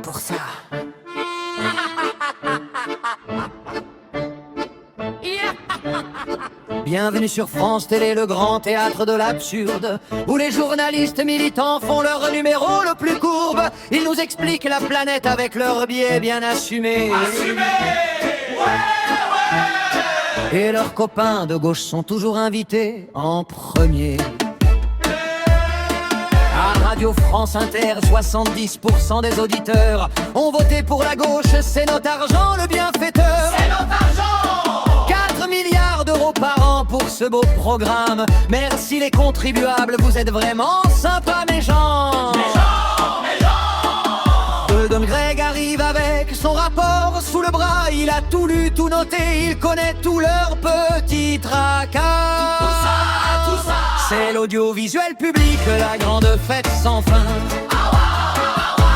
pour ça. Bienvenue sur France Télé, le grand théâtre de l'absurde, où les journalistes militants font leur numéro le plus courbe. Ils nous expliquent la planète avec leurs biais bien assumés. Assumé, ouais. Et leurs copains de gauche sont toujours invités en premier. À Radio France Inter, 70% des auditeurs ont voté pour la gauche. C'est notre argent le bienfaiteur. C'est notre argent. 4 milliards d'euros par an pour ce beau programme. Merci les contribuables, vous êtes vraiment sympas mes gens. Goldon Greg arrive avec son rapport sous le bras. Il a tout lu, tout noté, il connaît tous leurs petits tracas. Tout ça. C'est l'audiovisuel public, la grande fête sans fin.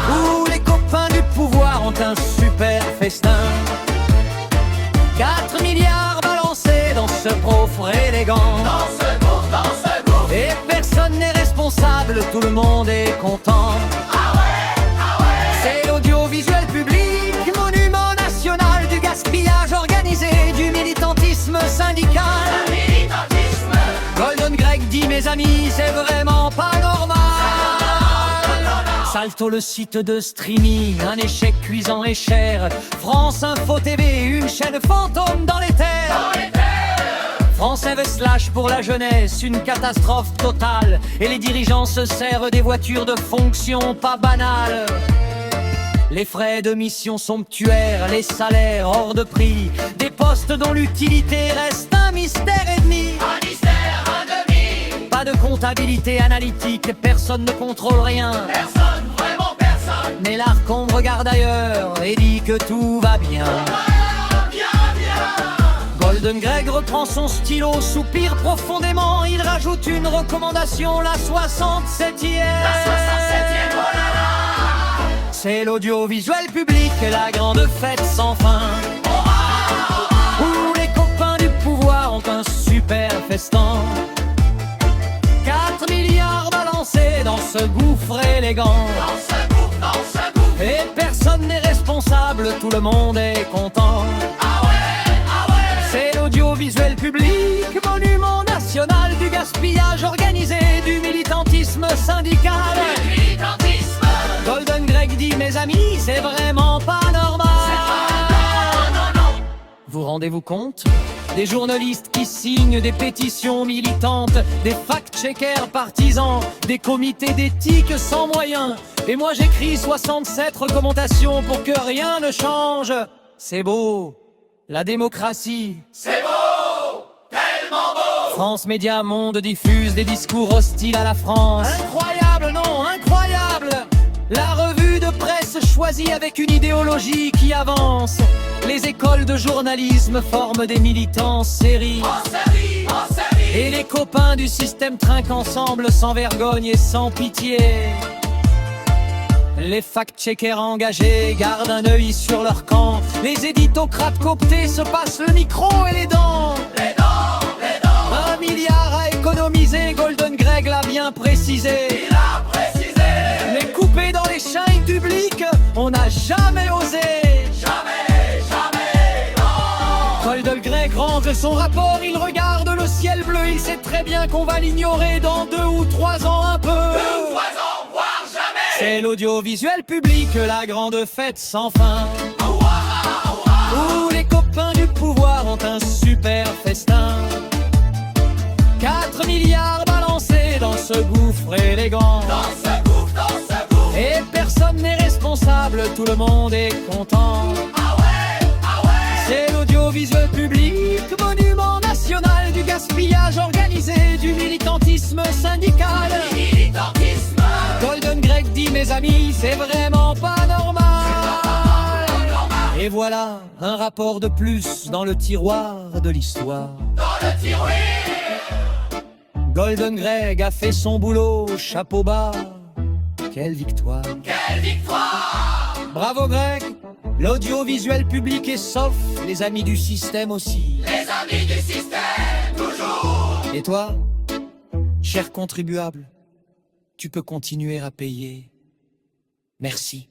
Où les copains du pouvoir ont un super festin. 4 milliards balancés dans ce profre élégant. Dans ce gouffre. Et personne n'est responsable, tout le monde est content. C'est l'audiovisuel public, monument national du gaspillage organisé, du militantisme syndical. Goldon Greg dit mes amis, c'est vraiment pas normal. Salto le site de streaming, un échec cuisant et cher. France Info TV, une chaîne fantôme dans les terres. France Slash pour la jeunesse, une catastrophe totale. Et les dirigeants se servent des voitures de fonction pas banales. Les frais de mission somptuaires, les salaires hors de prix, des postes dont l'utilité reste un mystère et demi. Un mystère, un demi. Pas de comptabilité analytique, personne ne contrôle rien. Personne, vraiment personne. Mais l'Arcom regarde ailleurs et dit que tout va bien. Bien. Goldon Greg reprend son stylo, soupire profondément. Il rajoute une recommandation, la 67e. La 67e, oh là là. C'est l'audiovisuel public, la grande fête sans fin. Où les copains du pouvoir ont un super festin. 4 milliards balancés dans ce gouffre élégant. Dans ce gouffre. Et personne n'est responsable, tout le monde est content. C'est l'audiovisuel public, monument national du gaspillage organisé, du militantisme syndical. Goldon Greg dit mes amis, c'est vraiment pas normal. Non. Vous rendez-vous compte? Des journalistes qui signent des pétitions militantes, des fact-checkers partisans, des comités d'éthique sans moyens. Et moi j'écris 67 recommandations pour que rien ne change. C'est beau, la démocratie. C'est beau, tellement beau. France Média Monde diffuse des discours hostiles à la France. Incroyable, non, incroyable. La revue de presse choisie avec une idéologie qui avance. Les écoles de journalisme forment des militants en série. En série. Et les copains du système trinquent ensemble sans vergogne et sans pitié. Les fact-checkers engagés gardent un œil sur leur camp. Les éditocrates cooptés se passent le micro et les dents. 1 milliard à économiser, Goldon Greg l'a bien précisé. Il a précisé. Les couper dans les chaînes publiques, on n'a jamais osé. Jamais, non. Goldon Greg range son rapport, il regarde le ciel bleu. Il sait très bien qu'on va l'ignorer dans 2 ou 3 ans un peu. 2 ou 3 ans, voire jamais. C'est l'audiovisuel public, la grande fête sans fin. Où les copains du pouvoir ont un super festin. 4 milliards balancés dans ce gouffre élégant. Dans ce gouffre. Et personne n'est responsable, tout le monde est content. C'est l'audiovisuel public, monument national du gaspillage organisé, du militantisme syndical. Goldon Greg dit mes amis, c'est vraiment pas normal. Et voilà, un rapport de plus dans le tiroir de l'histoire. Dans le tiroir. Goldon Greg a fait son boulot, chapeau bas. Quelle victoire! Quelle victoire! Bravo Greg! L'audiovisuel public est sauf, les amis du système aussi. Les amis du système, toujours! Et toi, cher contribuable, tu peux continuer à payer. Merci.